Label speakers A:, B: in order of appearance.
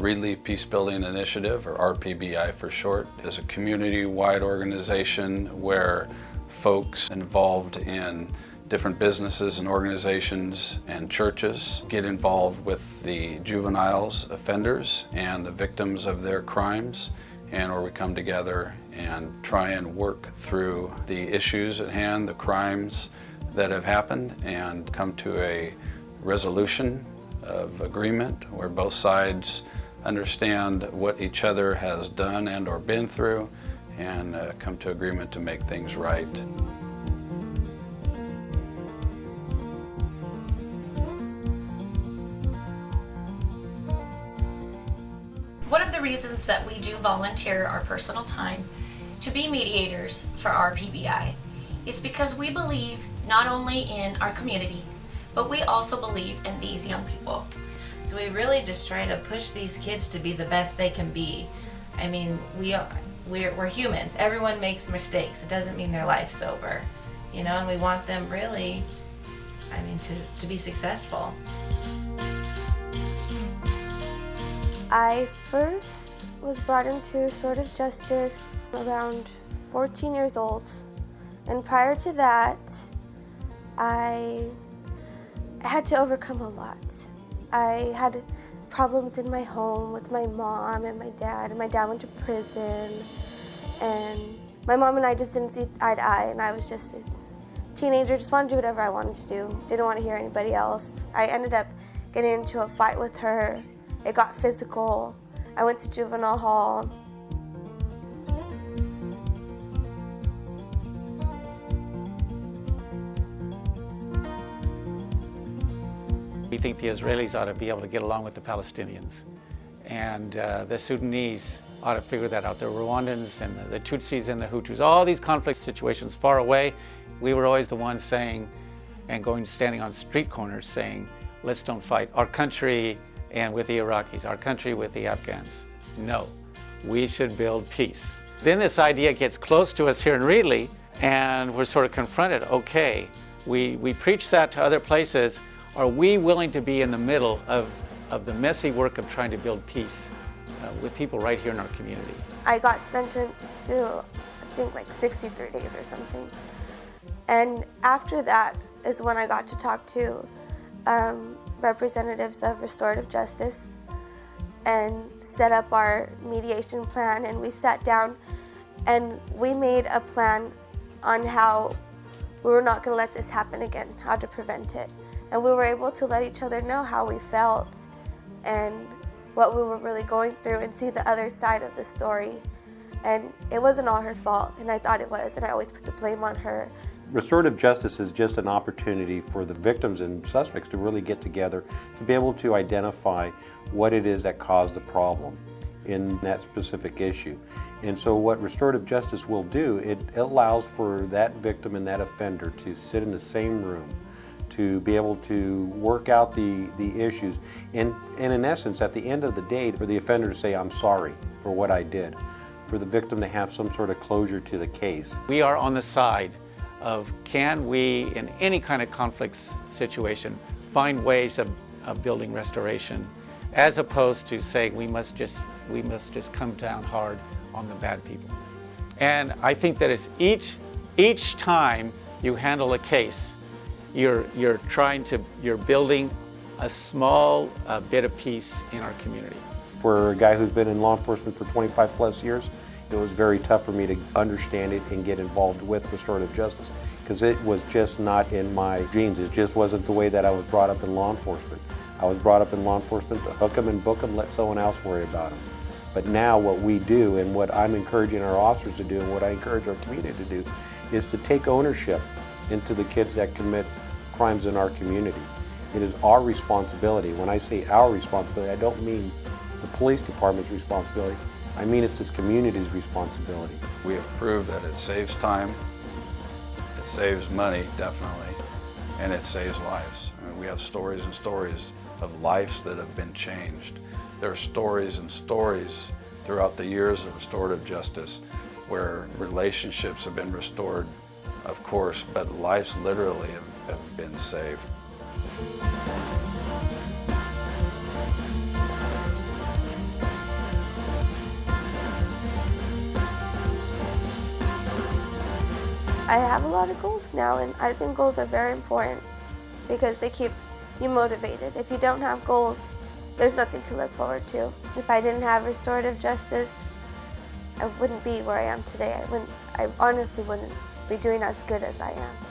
A: Reedley Peacebuilding Initiative, or RPBI for short, is a community-wide organization where folks involved in different businesses and organizations and churches get involved with the juveniles, offenders, and the victims of their crimes, and where we come together and try and work through the issues at hand, the crimes that have happened, and come to a resolution of agreement where both sides understand what each other has done and or been through, and come to agreement to make things right.
B: One of the reasons that we do volunteer our personal time to be mediators for RPBI is because we believe not only in our community, but we also believe in these young people.
C: So we really just try to push these kids to be the best they can be. I mean, we're humans. Everyone makes mistakes. It doesn't mean their life's over, you know, and we want them really, I mean, to be successful.
D: I first was brought into restorative justice around 14 years old, and prior to that, I had to overcome a lot. I had problems in my home with my mom and my dad went to prison, and my mom and I just didn't see eye to eye, and I was just a teenager, just wanted to do whatever I wanted to do, didn't want to hear anybody else. I ended up getting into a fight with her. It got physical. I went to juvenile hall.
E: We think the Israelis ought to be able to get along with the Palestinians, and the Sudanese ought to figure that out. The Rwandans and the Tutsis and the Hutus, all these conflict situations far away, we were always the ones saying, and standing on street corners saying, let's don't fight our country and with the Iraqis, our country with the Afghans. No, we should build peace. Then this idea gets close to us here in Reedley, and we're sort of confronted. Okay, we preach that to other places. Are we willing to be in the middle of the messy work of trying to build peace with people right here in our community?
D: I got sentenced to, I think, like 63 days or something. And after that is when I got to talk to representatives of restorative justice and set up our mediation plan, and we sat down and we made a plan on how we were not going to let this happen again, how to prevent it. And we were able to let each other know how we felt and what we were really going through and see the other side of the story. And it wasn't all her fault, and I thought it was, and I always put the blame on her.
F: Restorative justice is just an opportunity for the victims and suspects to really get together to be able to identify what it is that caused the problem in that specific issue. And so what restorative justice will do, it allows for that victim and that offender to sit in the same room, to be able to work out the issues, and in essence, at the end of the day, for the offender to say, I'm sorry for what I did, for the victim to have some sort of closure to the case.
E: We are on the side of, can we, in any kind of conflict situation, find ways of building restoration, as opposed to saying we must just come down hard on the bad people. And I think that it's each time you handle a case, you're building a small bit of peace in our community.
F: For a guy who's been in law enforcement for 25 plus years, it was very tough for me to understand it and get involved with restorative justice, because it was just not in my genes. It just wasn't the way that I was brought up in law enforcement. I was brought up in law enforcement to hook them and book them, let someone else worry about them. But now what we do, and what I'm encouraging our officers to do, and what I encourage our community to do, is to take ownership into the kids that commit crimes in our community. It is our responsibility. When I say our responsibility, I don't mean the police department's responsibility. I mean it's this community's responsibility.
A: We have proved that it saves time, it saves money, definitely, and it saves lives. I mean, we have stories and stories of lives that have been changed. There are stories and stories throughout the years of restorative justice where relationships have been restored, of course, but lives literally have been saved.
D: I have a lot of goals now, and I think goals are very important because they keep you motivated. If you don't have goals, there's nothing to look forward to. If I didn't have restorative justice, I wouldn't be where I am today. I honestly wouldn't be doing as good as I am.